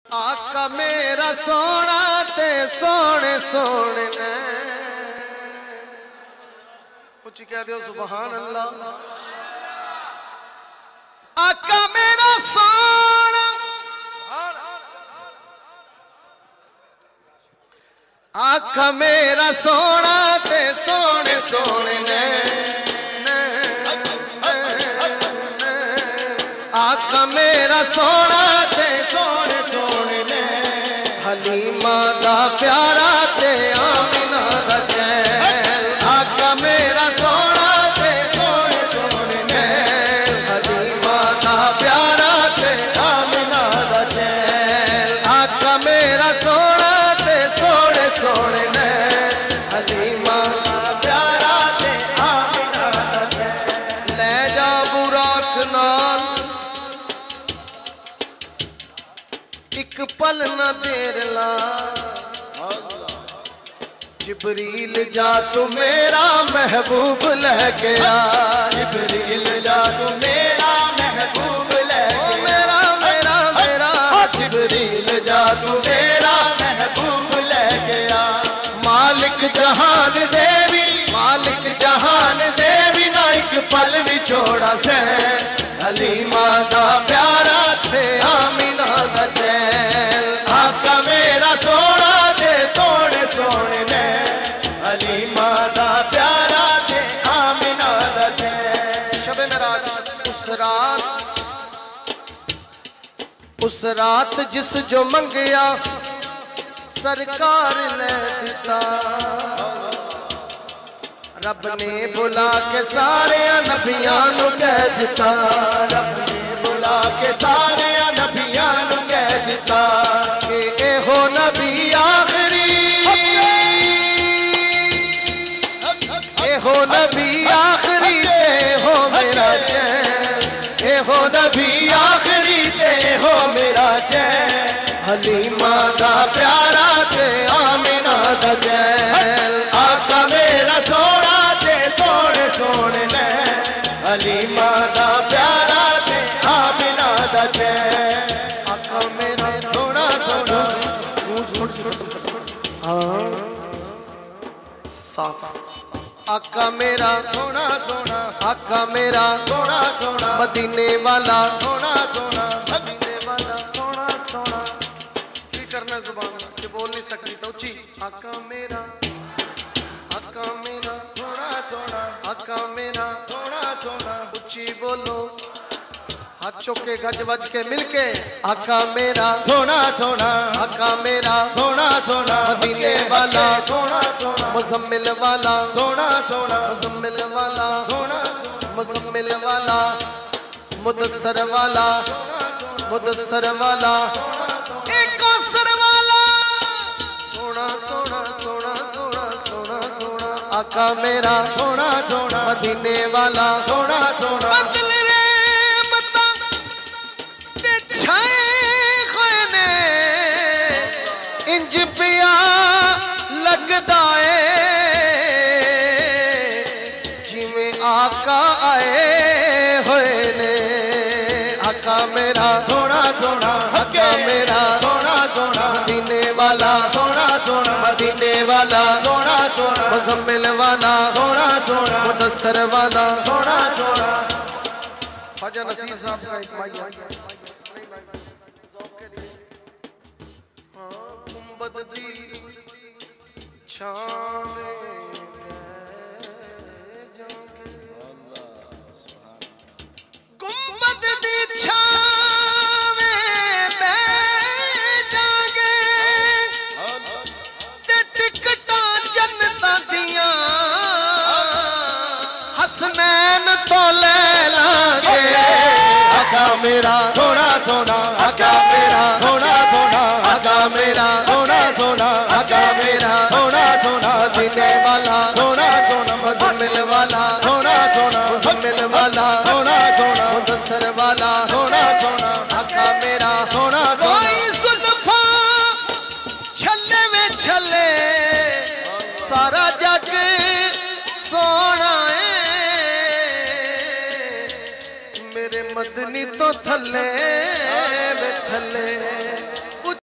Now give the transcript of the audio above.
आका मेरा सोना ते सोने सोने ने कुछ कह दो सुभान अल्लाह। आका मेरा सोना, आका मेरा सोना ते सोने सोने ने, आका मेरा सोना ते सोने सोने ने, हलीमा दा प्यारा ते आमिना दा चैन। आका मेरा सोना ते सोने सोने ने, हलीमा दा प्यारा ते आमिना दा चैन। आका मेरा सोना ते सोने सोने ने, हलीमा दा प्यारा ते आमिना दा चैन। ले जा बुराक नाल एक पल न देर ला, जिब्रील जा तू मेरा महबूब लेके आ। जिब्रील जा तू मेरा महबूब लेके मेरा मेरा मेरा, जिब्रील जा तू मेरा महबूब लेके आ। मालिक जहान देवी, मालिक जहान देवी ना एक पल भी छोड़ा से, हलीमा दा प्यारा थे आमिना दा चैन। आका मेरा सोना ते सोने सोने ने, हलीमा दा प्यारा थे आमिना दा चैन। शबे मेराज उस रात जिस जो मंगया सरकार ले दिता, रब ने बुला के सारे नबियां नू कह दिता। रब ने बुला के सारे नबियां नू कह दिता कि ए हो नबी आखिरी, ए हो नबी आखिरी ते हो मेरा चैन। ए हो नबी आखिरी ते हो मेरा चैन, हलीमा दा प्यारा ते आमिना दा चैन। आका मेरा सोना ते सोने सोने ने, हलीमा दा प्यारा ते आमिना दा चैन। आका मेरा सोना सोना आका मेरा सोना सोना, आका मेरा सोना सोना, मदीने वाला सोना सोना, मदीने वाला सोना सोना। की करना जुबान के बोल नहीं सकती तो उच्ची। आका मेरा, आका मेरा सोना सोना, आका मेरा सोना सोना, उच्ची बोलो हाथ चौके गज बज के मिलके। आका मेरा सोना सोना, आका मेरा सोना सोना, मदीने वाला सोना सोना, मुजम्मिल वाला सोना सोना, मुजम्मिल वाला सोना सोना, मुजम्मिल वाला, मुदस्सर वाला, मुदस्सर वाला, एक कौसर वाला सोना सोना सोना सोना सोना सोना। आका मेरा सोना सोना, मदीने वाला सोना सोना। इंज पिया लगदा है जिवें आका आए होए ने। आका मेरा सोना सोना, आका मेरा सोना सोना, मदीने वाला सोना सोना, मदीने वाला सोना सोना, मुजम्मिल वाला सोना सोना, मुदस्सर वाला सोना सोना। ख्वाजा नसीर साहब का एक माइक गुंबद दी छावे गुंबद दी छावे जागे ते टिकटा जन्नत दियां हसनैन तो ले लागे। आका मेरा सोना सोना, आका मेरा सोना सोना, आका मेरा सोना सोना, आका मेरा सोना सोना, मदीने वाला सोना सोना, मुजम्मिल वाला सोना सोना, मुजम्मिल वाला सोना सोना, मुदस्सर वाला सोना सोना। आका मेरा सोना सोना, कोई जुल्फा छल्ले में छल्ले सारा जग सोना है, मेरे मदनी तो थल्ले वे थल्ले।